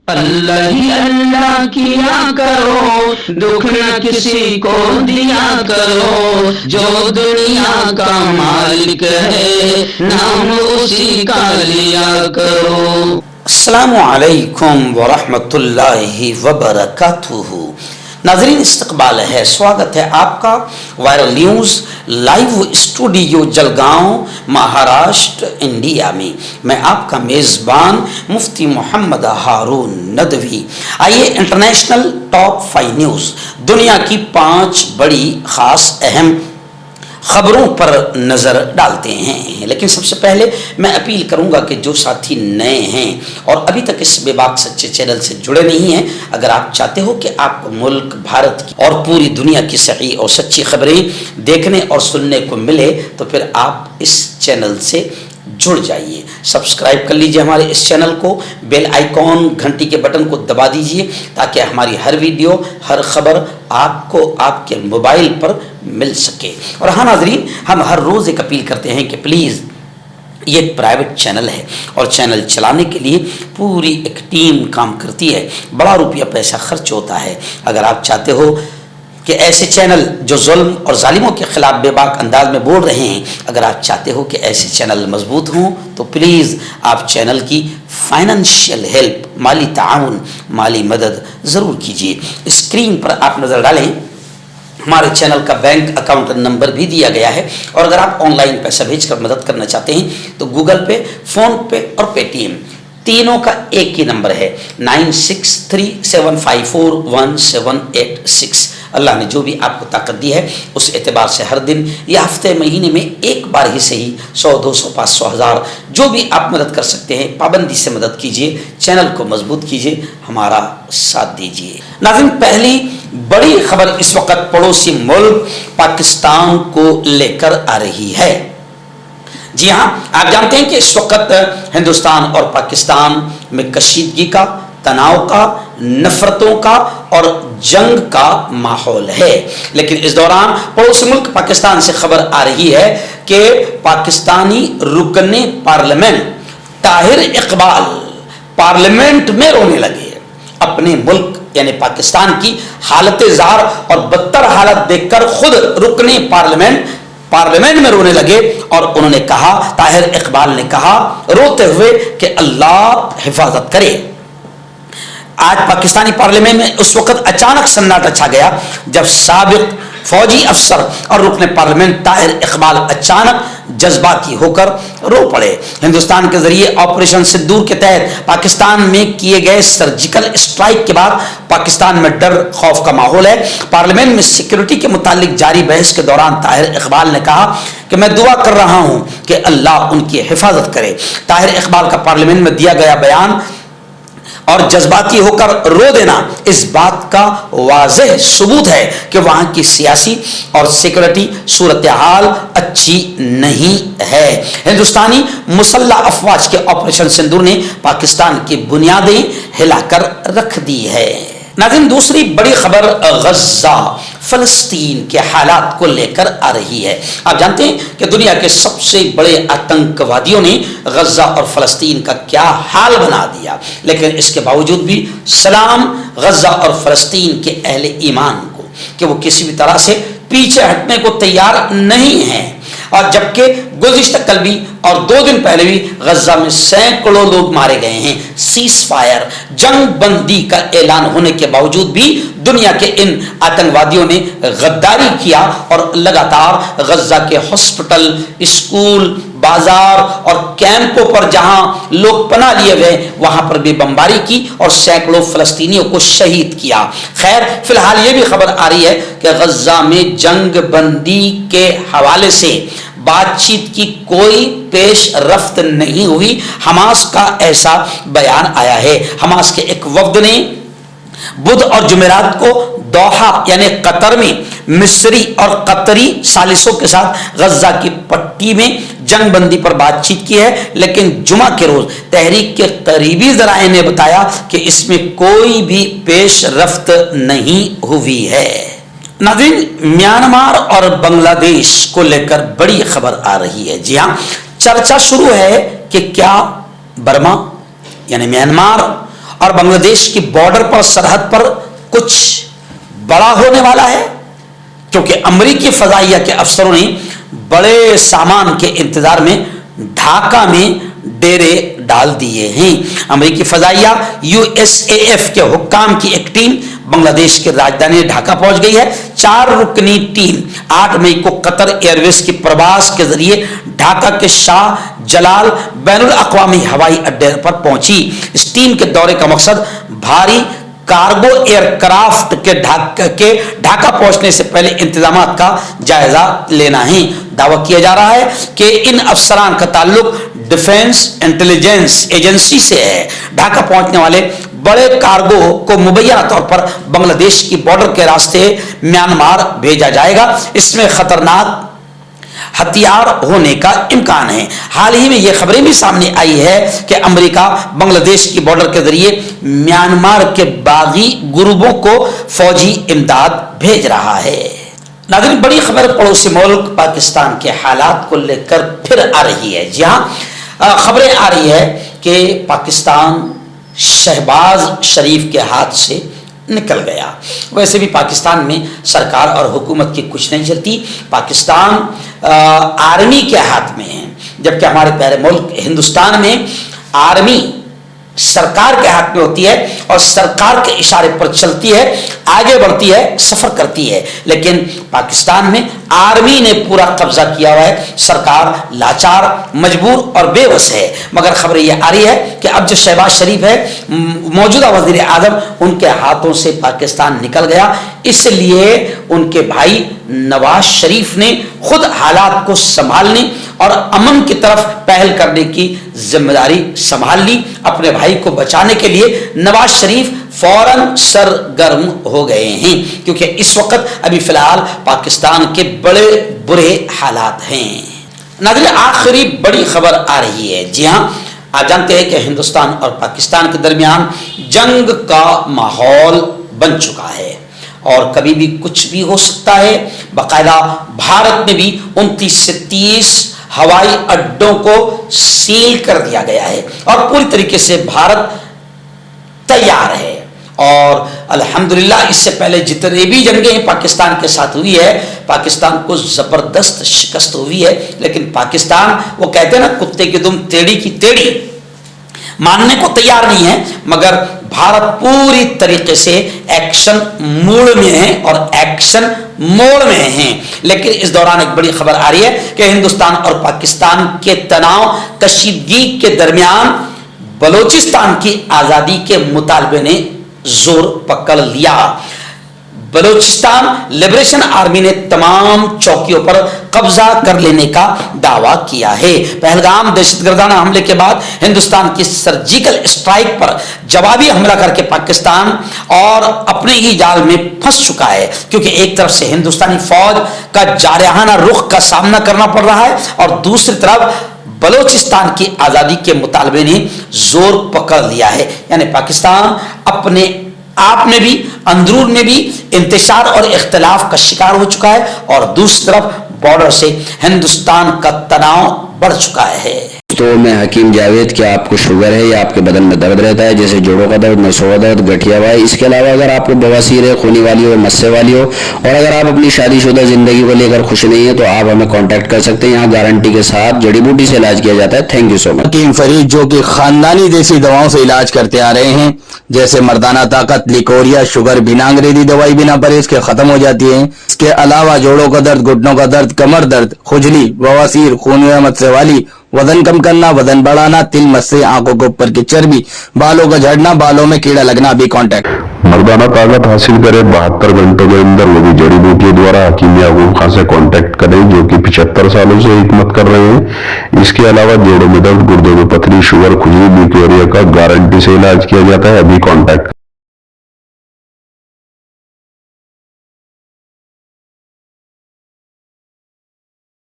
اللہ ہی اللہ کیا کرو، دکھ نہ کسی کو دیا کرو، جو دنیا کا مالک ہے نام اسی کا لیا کرو۔ السلام علیکم ورحمۃ اللہ وبرکاتہ۔ ناظرین استقبال ہے، سواگت ہے آپ کا viral news live studio Jalgaon Maharashtra India میں۔ میں آپ کا میزبان مفتی محمد ہارون ندوی۔ آئیے انٹرنیشنل ٹاپ 5 نیوز، دنیا کی 5 بڑی خاص اہم خبروں پر نظر ڈالتے ہیں۔ لیکن سب سے پہلے میں اپیل کروں گا کہ جو ساتھی نئے ہیں اور ابھی تک اس بے باک سچے چینل سے جڑے نہیں ہیں، اگر آپ چاہتے ہو کہ آپ کو ملک بھارت کی اور پوری دنیا کی صحیح اور سچی خبریں دیکھنے اور سننے کو ملے تو پھر آپ اس چینل سے جڑ جائیے، سبسکرائب کر لیجئے ہمارے اس چینل کو، بیل آئیکن گھنٹی کے بٹن کو دبا دیجئے تاکہ ہماری ہر ویڈیو ہر خبر آپ کو آپ کے موبائل پر مل سکے۔ اور ہاں ناظرین، ہم ہر روز ایک اپیل کرتے ہیں کہ پلیز یہ ایک پرائیویٹ چینل ہے اور چینل چلانے کے لیے پوری ایک ٹیم کام کرتی ہے، بڑا روپیہ پیسہ خرچ ہوتا ہے۔ اگر آپ چاہتے ہو کہ ایسے چینل جو ظلم اور ظالموں کے خلاف بے باک انداز میں بول رہے ہیں، اگر آپ چاہتے ہو کہ ایسے چینل مضبوط ہوں تو پلیز آپ چینل کی فائنینشیل ہیلپ، مالی تعاون، مالی مدد ضرور کیجیے۔ اسکرین پر آپ نظر ڈالیں، ہمارے چینل کا بینک اکاؤنٹ نمبر بھی دیا گیا ہے، اور اگر آپ آن لائن پیسہ بھیج کر مدد کرنا چاہتے ہیں تو گوگل پے، فون پے اور پے ٹی ایم تینوں کا ایک ہی نمبر ہے 9637541786۔ اللہ نے جو بھی آپ کو طاقت دی ہے اس اعتبار سے ہر دن یا ہفتے مہینے میں ایک بار ہی صحیح 100 200 500 1000 جو بھی آپ مدد کر سکتے ہیں پابندی سے مدد کیجیے، چینل کو مضبوط کیجیے، ہمارا ساتھ دیجیے۔ ناظرین، پہلی بڑی خبر اس وقت پڑوسی ملک پاکستان کو لے کر آ رہی ہے۔ جی ہاں، آپ جانتے ہیں کہ اس وقت ہندوستان اور پاکستان میں کشیدگی کا، تناؤ کا، نفرتوں کا اور جنگ کا ماحول ہے۔ لیکن اس دوران پڑوسی ملک پاکستان سے خبر آ رہی ہے کہ پاکستانی رکن پارلیمنٹ طاہر اقبال پارلیمنٹ میں رونے لگے۔ اپنے ملک یعنی پاکستان کی حالت زار اور بدتر حالت دیکھ کر خود رکن پارلیمنٹ میں رونے لگے، اور انہوں نے کہا، طاہر اقبال نے کہا روتے ہوئے کہ اللہ حفاظت کرے۔ آج پاکستانی پارلیمنٹ میں اس وقت اچانک سناٹا چھا گیا جب سابق فوجی افسر اور رکن پارلیمنٹ طاہر اقبال اچانک جذباتی ہو کر رو پڑے۔ ہندوستان کے ذریعے آپریشن سندور کے تحت پاکستان میں کیے گئے سرجیکل اسٹرائک کے بعد پاکستان میں ڈر خوف کا ماحول ہے۔ پارلیمنٹ میں سیکورٹی کے متعلق جاری بحث کے دوران طاہر اقبال نے کہا کہ میں دعا کر رہا ہوں کہ اللہ ان کی حفاظت کرے۔ طاہر اقبال کا پارلیمنٹ میں دیا گیا بیان اور جذباتی ہو کر رو دینا اس بات کا واضح ثبوت ہے کہ وہاں کی سیاسی اور سیکورٹی صورتحال اچھی نہیں ہے۔ ہندوستانی مسلح افواج کے آپریشن سندور نے پاکستان کی بنیادیں ہلا کر رکھ دی ہے۔ ناظرین، دوسری بڑی خبر غزہ فلسطین کے حالات کو لے کر آ رہی ہے۔ آپ جانتے ہیں کہ دنیا کے سب سے بڑے آتنکوادیوں نے غزہ اور فلسطین کا کیا حال بنا دیا، لیکن اس کے باوجود بھی سلام غزہ اور فلسطین کے اہل ایمان کو کہ وہ کسی بھی طرح سے پیچھے ہٹنے کو تیار نہیں ہیں۔ اور جبکہ گزشتہ کل بھی اور 2 دن پہلے بھی غزہ میں سینکڑوں لوگ مارے گئے ہیں۔ سیز فائر، جنگ بندی کا اعلان ہونے کے باوجود بھی دنیا کے ان آتنکوادیوں نے غداری کیا اور لگاتار غزہ کے ہاسپٹل، اسکول، بازار اور کیمپوں پر جہاں لوگ پناہ لیے گئے وہاں پر بھی بمباری کی اور سینکڑوں فلسطینیوں کو شہید کیا۔ خیر، فی الحال یہ بھی خبر آ رہی ہے کہ غزہ میں جنگ بندی کے حوالے سے بات چیت کی کوئی پیش رفت نہیں ہوئی۔ حماس کا ایسا بیان آیا ہے۔ حماس کے ایک وفد نے بدھ اور جمعرات کو دوحہ یعنی قطر میں مصری اور قطری ثالثوں کے ساتھ غزہ کی پٹی میں جنگ بندی پر بات چیت کی ہے، لیکن جمعہ کے روز تحریک کے قریبی ذرائع نے بتایا کہ اس میں کوئی بھی پیش رفت نہیں ہوئی ہے۔ ناظرین، میانمار اور بنگلہ دیش کو لے کر بڑی خبر آ رہی ہے۔ جی ہاں، چرچا شروع ہے کہ کیا برما یعنی میانمار اور بنگلہ دیش کی بارڈر پر سرحد پر کچھ بڑا ہونے والا ہے، کیونکہ امریکی فضائیہ کے افسروں نے بڑے سامان کے انتظار میں ڈھاکہ میں ڈیرے ڈال دیے ہیں۔ امریکی فضائیہ USAF کے حکام کی ایک ٹیم بنگلہ دیش کے راجدھانی ڈھاکہ پہنچ گئی ہے۔ 4 رکنی ٹیم 8 مئی کو قطر ایئر ویز کی پرواز کے ذریعے ڈھاکہ کے شاہ جلال بین الاقوامی ہوائی اڈے پر پہنچی۔ اس ٹیم کے دورے کا مقصد بھاری کارگو ایئر کرافٹ کے ڈھاکہ پہنچنے سے پہلے انتظامات کا جائزہ لینا ہے۔ دعویٰ کیا جا رہا ہے کہ ان افسران کا تعلق ڈیفنس انٹیلیجنس ایجنسی سے ہے۔ ڈھاکہ پہنچنے والے بڑے کارگو کو مبینہ طور پر بنگلہ دیش کی بارڈر کے راستے میانمار بھیجا جائے گا۔ اس میں خطرناک ہتھیار ہونے کا امکان ہے۔ حال ہی میں یہ خبریں بھی سامنے آئی ہے کہ امریکہ بنگلہ دیش کی بارڈر کے ذریعے میانمار کے باغی گروپوں کو فوجی امداد بھیج رہا ہے۔ ناظرین، بڑی خبر پڑوسی ملک پاکستان کے حالات کو لے کر پھر آ رہی ہے۔ جی ہاں، خبریں آ رہی ہے کہ پاکستان شہباز شریف کے ہاتھ سے نکل گیا۔ ویسے بھی پاکستان میں سرکار اور حکومت کی کچھ نہیں چلتی، پاکستان آرمی کے ہاتھ میں ہے، جبکہ ہمارے پیارے ملک ہندوستان میں آرمی سرکار کے ہاتھ میں ہوتی ہے اور سرکار کے اشارے پر چلتی ہے، آگے بڑھتی ہے، سفر کرتی ہے۔ لیکن پاکستان میں آرمی نے پورا قبضہ کیا ہوا ہے، سرکار لاچار، مجبور اور بے بس ہے۔ مگر خبر یہ آ رہی ہے کہ اب جو شہباز شریف ہے، موجودہ وزیر اعظم، ان کے ہاتھوں سے پاکستان نکل گیا، اس لیے ان کے بھائی نواز شریف نے خود حالات کو سنبھالنے اور امن کی طرف پہل کرنے کی ذمہ داری سنبھال لی۔ اپنے بھائی کو بچانے کے لیے نواز شریف فوراً سرگرم ہو گئے ہیں، کیونکہ اس وقت ابھی فی الحال پاکستان کے بڑے برے حالات ہیں۔ ناظرین، آخری بڑی خبر آ رہی ہے۔ جی ہاں، آپ جانتے ہیں کہ ہندوستان اور پاکستان کے درمیان جنگ کا ماحول بن چکا ہے اور کبھی بھی کچھ بھی ہو سکتا ہے۔ باقاعدہ بھارت میں بھی 29 سے 30 ہوائی اڈوں کو سیل کر دیا گیا ہے اور پوری طریقے سے بھارت تیار ہے۔ اور الحمدللہ اس سے پہلے جتنے بھی جنگیں پاکستان کے ساتھ ہوئی ہے، پاکستان کو زبردست شکست ہوئی ہے، لیکن پاکستان، وہ کہتے ہیں نا، کتے کی دم ٹیڑھی کی ٹیڑھی، ماننے کو تیار نہیں ہے، مگر بھارت پوری طریقے سے ایکشن موڈ میں ہے اور ایکشن موڈ میں ہیں۔ لیکن اس دوران ایک بڑی خبر آ رہی ہے کہ ہندوستان اور پاکستان کے تناؤ کشیدگی کے درمیان بلوچستان کی آزادی کے مطالبے نے زور پکڑ لیا۔ بلوچستان لبریشن آرمی نے تمام چوکیوں پر قبضہ کر لینے کا دعویٰ کیا ہے۔ پہلگام دہشت گردانہ حملے کے بعد ہندوستان کی سرجیکل اسٹرائک پر جوابی حملہ کر کے پاکستان اور اپنے ہی جال میں پھنس چکا ہے، کیونکہ ایک طرف سے ہندوستانی فوج کا جارحانہ رخ کا سامنا کرنا پڑ رہا ہے اور دوسری طرف بلوچستان کی آزادی کے مطالبے نے زور پکڑ لیا ہے۔ یعنی پاکستان اپنے آپ میں بھی، اندرون میں بھی انتشار اور اختلاف کا شکار ہو چکا ہے اور دوسری طرف بارڈر سے ہندوستان کا تناؤ بڑھ چکا ہے۔ تو میں حکیم جاوید، کیا آپ کو شوگر ہے یا آپ کے بدن میں درد رہتا ہے، جیسے جوڑوں کا درد، نسوں کا درد، گٹھیا ہوا ہے؟ اس کے علاوہ اگر آپ کو بواسیر ہے، خونی والی ہو، مسے والی ہو، اور اگر آپ اپنی شادی شدہ زندگی کو لے کر خوش نہیں ہیں تو آپ ہمیں کانٹیکٹ کر سکتے ہیں۔ یہاں گارنٹی کے ساتھ جڑی بوٹی سے علاج کیا جاتا ہے۔ تھینک یو سو مچ۔ حکیم فرید جو کہ خاندانی دیسی دواؤں سے علاج کرتے آ رہے ہیں، جیسے مردانہ طاقت، لیکوریا، شوگر، بنا انگریزی دوائی، بنا پرہیز کے ختم ہو جاتی ہیں۔ اس کے علاوہ جوڑوں کا درد، گھٹنوں کا درد، کمر درد، کھجلی، بواسیر، خون یا مسے والی، وزن کم کرنا، وزن بڑھانا، تل مسے، آنکھوں کے اوپر کی چربی، بالوں کا جھڑنا، بالوں میں کیڑا لگنا، بھی کانٹیکٹ۔ مردانہ طاقت حاصل کرے 72 گھنٹوں کے اندر، وہ بھی جڑی بوٹیوں دوارا۔ حکیم یعقوب خان سے کانٹیکٹ کریں جو کہ 75 سالوں سے حکمت کر رہے ہیں۔ اس کے علاوہ جوڑوں میں درد، گردوں میں پتھری، شوگر، کھجلی، لیکوریا کا گارنٹی سے علاج کیا جاتا ہے۔ ابھی کانٹیکٹ کریں۔